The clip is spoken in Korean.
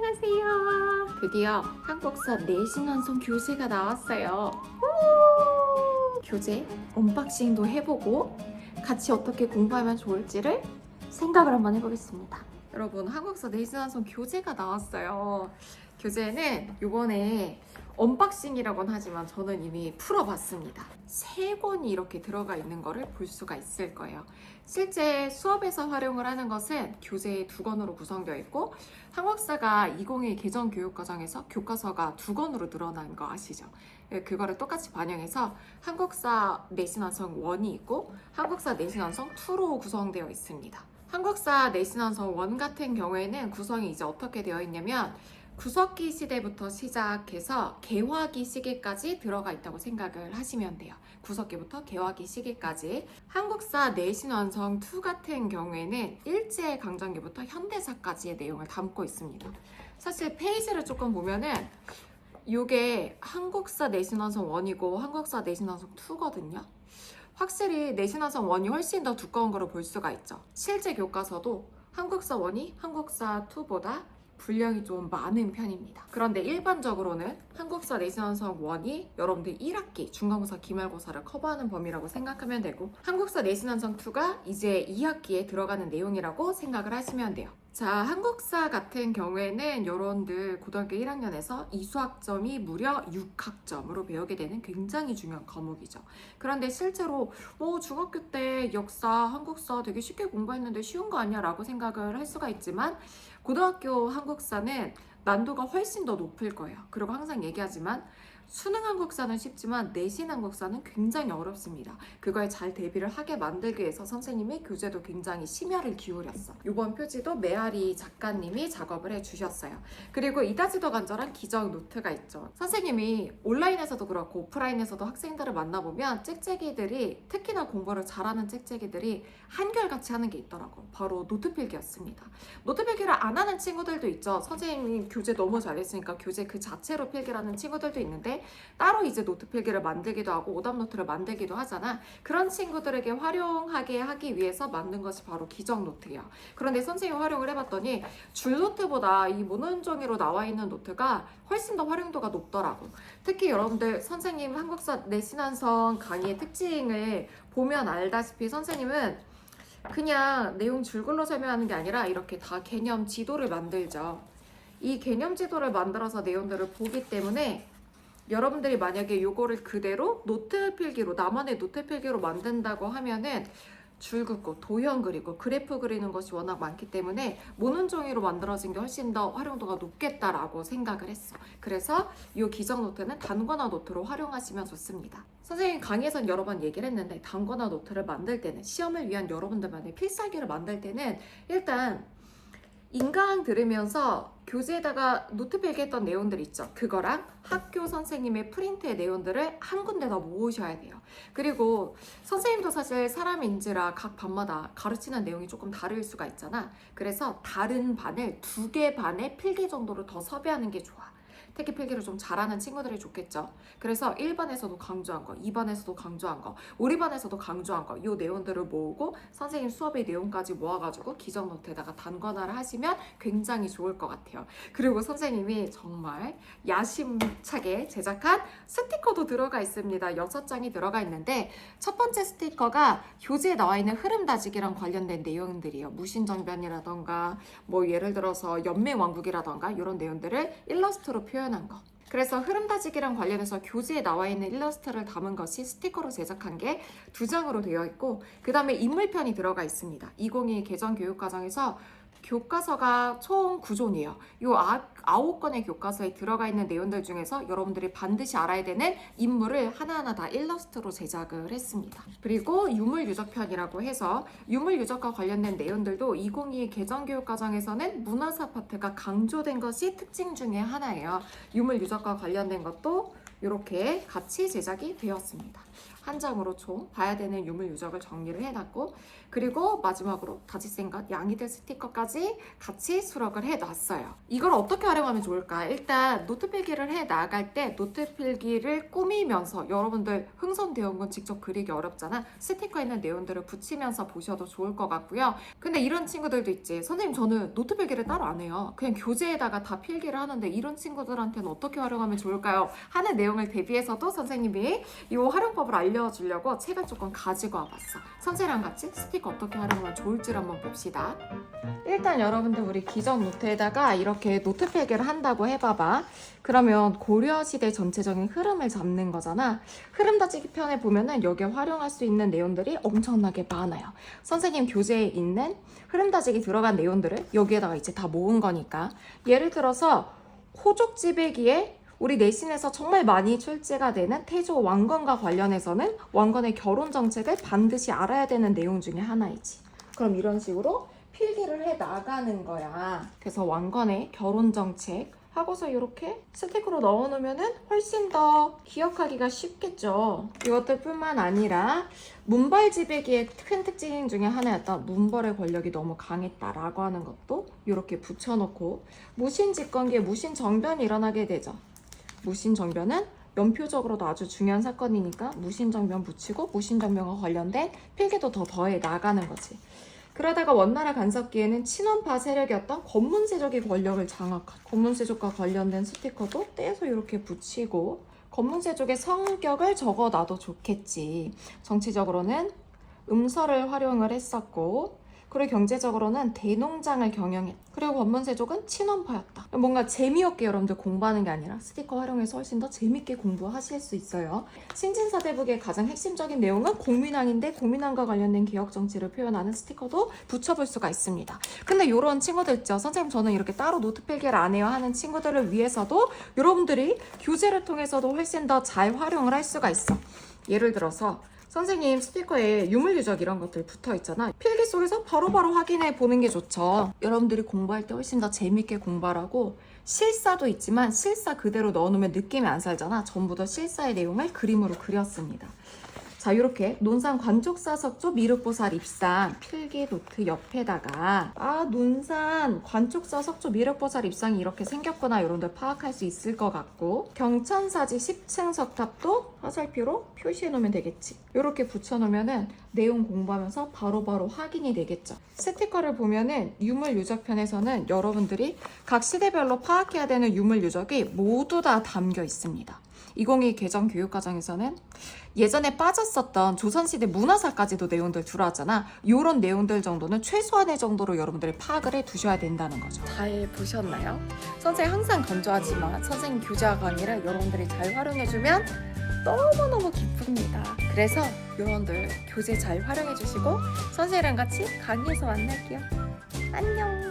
안녕하세요. 드디어 한국사 내신 완성 교재가 나왔어요. 교재 언박싱도 해보고 같이 어떻게 공부하면 좋을지를 생각을 한번 해보겠습니다. 여러분, 한국사 내신 완성 교재가 나왔어요. 교재는 이번에 언박싱이라고는 하지만 저는 이미 풀어봤습니다. 3권이 이렇게 들어가 있는 거를 볼 수가 있을 거예요. 실제 수업에서 활용을 하는 것은 교재 2권으로 구성되어 있고, 한국사가 2021 개정 교육과정에서 교과서가 2권으로 늘어난 거 아시죠? 그거를 똑같이 반영해서 한국사 내신 완성 1이 있고 한국사 내신 완성 2로 구성되어 있습니다. 한국사 내신 완성 1 같은 경우에는 구성이 이제 어떻게 되어 있냐면, 구석기 시대부터 시작해서 개화기 시기까지 들어가 있다고 생각을 하시면 돼요. 구석기부터 개화기 시기까지. 한국사 내신 완성 2 같은 경우에는 일제강점기부터 현대사까지의 내용을 담고 있습니다. 사실 페이지를 조금 보면은 이게 한국사 내신 완성 1이고 한국사 내신 완성 2거든요. 확실히 내신 완성 1이 훨씬 더 두꺼운 거로 볼 수가 있죠. 실제 교과서도 한국사 1이 한국사 2보다 분량이 좀 많은 편입니다. 그런데 일반적으로는 한국사 내신 완성 1이 여러분들 1학기 중간고사 기말고사를 커버하는 범위라고 생각하면 되고, 한국사 내신 완성 2가 이제 2학기에 들어가는 내용이라고 생각을 하시면 돼요. 자, 한국사 같은 경우에는 여러분들 고등학교 1학년에서 이수학점이 무려 6학점으로 배우게 되는 굉장히 중요한 과목이죠. 그런데 실제로 중학교 때 역사, 한국사 되게 쉽게 공부했는데 쉬운 거 아니야? 라고 생각을 할 수가 있지만, 고등학교 한국사는 난도가 훨씬 더 높을 거예요. 그리고 항상 얘기하지만 수능 한국사는 쉽지만 내신 한국사는 굉장히 어렵습니다. 그거에 잘 대비를 하게 만들기 위해서 선생님이 교재도 굉장히 심혈을 기울였어. 이번 표지도 메아리 작가님이 작업을 해주셨어요. 그리고 이다지도 간절한 기적 노트가 있죠. 선생님이 온라인에서도 그렇고 오프라인에서도 학생들을 만나보면 짹짹이들이, 특히나 공부를 잘하는 짹짹이들이 한결같이 하는 게 있더라고. 바로 노트 필기였습니다. 노트 필기를 안 하는 친구들도 있죠. 선생님이 교재 너무 잘했으니까 교재 그 자체로 필기를 하는 친구들도 있는데, 따로 이제 노트 필기를 만들기도 하고 오답 노트를 만들기도 하잖아. 그런 친구들에게 활용하게 하기 위해서 만든 것이 바로 기적 노트예요. 그런데 선생님이 활용을 해봤더니 줄 노트보다 이 모논종이로 나와 있는 노트가 훨씬 더 활용도가 높더라고. 특히 여러분들 선생님 한국사 내신 완성 강의의 특징을 보면 알다시피, 선생님은 그냥 내용 줄글로 설명하는 게 아니라 이렇게 다 개념 지도를 만들죠. 이 개념 지도를 만들어서 내용들을 보기 때문에 여러분들이 만약에 이거를 그대로 노트 필기로, 나만의 노트 필기로 만든다고 하면은 줄 긋고 도형 그리고 그래프 그리는 것이 워낙 많기 때문에 모논종이로 만들어진 게 훨씬 더 활용도가 높겠다라고 생각을 했어. 그래서 이 기적 노트는 단권화 노트로 활용하시면 좋습니다. 선생님 강의에선 여러 번 얘기를 했는데, 단권화 노트를 만들 때는, 시험을 위한 여러분들만의 필살기를 만들 때는 일단 인강 들으면서 교재에다가 노트 필기했던 내용들 있죠. 그거랑 학교 선생님의 프린트의 내용들을 한 군데다 모으셔야 돼요. 그리고 선생님도 사실 사람인지라 각 반마다 가르치는 내용이 조금 다를 수가 있잖아. 그래서 다른 반을 2개 반의 필기 정도로 더 섭외하는 게 좋아. 특히 필기를 좀 잘하는 친구들이 좋겠죠. 그래서 1반에서도 강조한 거, 2반에서도 강조한 거, 우리 반에서도 강조한 거, 이 내용들을 모으고 선생님 수업의 내용까지 모아가지고 기적 노트에다가 단권화를 하시면 굉장히 좋을 것 같아요. 그리고 선생님이 정말 야심차게 제작한 스티커도 들어가 있습니다. 6장이 들어가 있는데, 첫 번째 스티커가 교재에 나와 있는 흐름 다지기랑 관련된 내용들이에요. 무신정변이라던가 예를 들어서 연맹왕국이라던가 이런 내용들을 일러스트로 표현한 거. 그래서 흐름 다지기랑 관련해서 교재에 나와 있는 일러스트를 담은 것이 스티커로 제작한 게 2장으로 되어 있고, 그 다음에 인물편이 들어가 있습니다. 2022 개정 교육과정에서 교과서가 총 9종이에요. 이 9권의 교과서에 들어가 있는 내용들 중에서 여러분들이 반드시 알아야 되는 인물을 하나하나 다 일러스트로 제작을 했습니다. 그리고 유물유적편이라고 해서 유물유적과 관련된 내용들도 2022 개정 교육과정에서는 문화사 파트가 강조된 것이 특징 중에 하나예요. 유물유적과 관련된 것도 이렇게 같이 제작이 되었습니다. 한 장으로 총 봐야 되는 유물 유적을 정리를 해놨고, 그리고 마지막으로 다지센 것 양이들 스티커까지 같이 수록을 해놨어요. 이걸 어떻게 활용하면 좋을까? 일단 노트 필기를 해 나갈 때 노트 필기를 꾸미면서, 여러분들 흥선대원 군 직접 그리기 어렵잖아. 스티커에 있는 내용들을 붙이면서 보셔도 좋을 것 같고요. 근데 이런 친구들도 있지. 선생님 저는 노트 필기를 따로 안 해요. 그냥 교재에다가 다 필기를 하는데 이런 친구들한테는 어떻게 활용하면 좋을까요? 하는 내용을 대비해서도 선생님이 이 활용법을 알려주려고 책을 조금 가지고 와봤어. 선생님랑 같이 스티커 어떻게 활용하면 좋을지 한번 봅시다. 일단 여러분들 우리 기적 노트에다가 이렇게 노트 필기를 한다고 해봐봐. 그러면 고려시대 전체적인 흐름을 잡는 거잖아. 흐름 다지기 편에 보면은 여기에 활용할 수 있는 내용들이 엄청나게 많아요. 선생님 교재에 있는 흐름 다지기 들어간 내용들을 여기에다가 이제 다 모은 거니까, 예를 들어서 호족지배기에 우리 내신에서 정말 많이 출제가 되는 태조 왕건과 관련해서는 왕건의 결혼 정책을 반드시 알아야 되는 내용 중에 하나이지. 그럼 이런 식으로 필기를 해 나가는 거야. 그래서 왕건의 결혼 정책 하고서 이렇게 스티커로 넣어놓으면 훨씬 더 기억하기가 쉽겠죠. 이것들뿐만 아니라 문벌 지배기의 큰 특징 중에 하나였던 문벌의 권력이 너무 강했다라고 하는 것도 이렇게 붙여놓고, 무신집권기에 무신정변이 일어나게 되죠. 무신정변은 연표적으로도 아주 중요한 사건이니까 무신정변 붙이고 무신정변과 관련된 필기도 더 더해 나가는 거지. 그러다가 원나라 간섭기에는 친원파 세력이었던 권문세족의 권력을 장악한, 권문세족과 관련된 스티커도 떼서 이렇게 붙이고, 권문세족의 성격을 적어놔도 좋겠지. 정치적으로는 음서를 활용을 했었고, 그리고 경제적으로는 대농장을 경영했. 그리고 권문세족은 친원파였다. 뭔가 재미없게 여러분들 공부하는 게 아니라 스티커 활용해서 훨씬 더 재밌게 공부하실 수 있어요. 신진사대북의 가장 핵심적인 내용은 공민왕인데, 공민왕과 관련된 개혁 정치를 표현하는 스티커도 붙여볼 수가 있습니다. 근데 이런 친구들 있죠. 선생님 저는 이렇게 따로 노트 필기를 안 해요 하는 친구들을 위해서도 여러분들이 교재를 통해서도 훨씬 더 잘 활용을 할 수가 있어. 예를 들어서 선생님 스티커에 유물유적 이런 것들 붙어 있잖아. 필기 속에서 바로바로 확인해 보는 게 좋죠. 여러분들이 공부할 때 훨씬 더 재밌게 공부하라고 실사도 있지만 실사 그대로 넣어놓으면 느낌이 안 살잖아. 전부 다 실사의 내용을 그림으로 그렸습니다. 자, 이렇게 논산 관촉사석조 미륵보살 입상 필기 노트 옆에다가 논산 관촉사석조 미륵보살 입상이 이렇게 생겼구나 여러분들 파악할 수 있을 것 같고, 경천사지 10층 석탑도 화살표로 표시해 놓으면 되겠지. 이렇게 붙여 놓으면은 내용 공부하면서 바로바로 확인이 되겠죠. 스티커를 보면은 유물유적편에서는 여러분들이 각 시대별로 파악해야 되는 유물유적이 모두 다 담겨 있습니다. 2022 개정 교육과정에서는 예전에 빠졌었던 조선시대 문화사까지도 내용들 들어왔잖아. 이런 내용들 정도는 최소한의 정도로 여러분들이 파악을 해 두셔야 된다는 거죠. 잘 보셨나요? 선생님 항상 강조하지만 선생님 교재와 강의를 여러분들이 잘 활용해주면 너무너무 기쁩니다. 그래서 여러분들 교재 잘 활용해 주시고 선생님이랑 같이 강의에서 만날게요. 안녕.